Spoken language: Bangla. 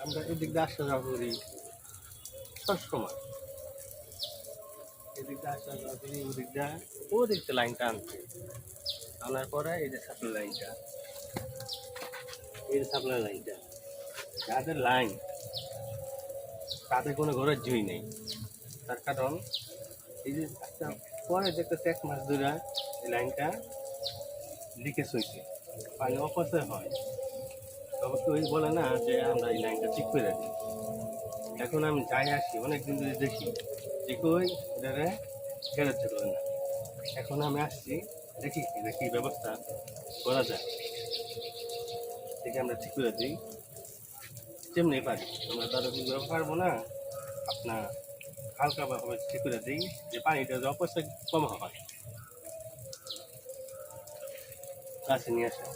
আমরা এদিক দিয়ে আসা যাওয়া করি সবসময়। এদিক দিয়ে আসা যাওয়া করি, ওদিক দিয়ে ওদিক দিয়ে লাইনটা আনছে, আনার পরে এই যে সাপ্লাই লাইনটা, এই যে সাপ্লাই লাইনটা, যাদের লাইন তাদের কোনো ঘরের জুই নেই। তার কারণ এই যে একটা পরে দেখতেছে 1 মাস ধরে এই লাইনটা লিকেজ হয়েছে, পানি অপচয় হয়। তবে তো ওই বলে না যে আমরা এই লাইনটা ঠিক করে দিই। এখন আমি যাই আসি অনেকদিন ধরে দেখি যে কই এটারে ফেরত করে না। এখন আমি আসছি, দেখি এটা কি ব্যবস্থা করা যায়, দেখে আমরা ঠিক করে দিই যেমনি পারি। আমরা তাদের পারবো না, আপনার হালকাভাবে ঠিক করে দিই যে পানিটা যে অপচয় কম হয়। কাছে নিয়ে আসা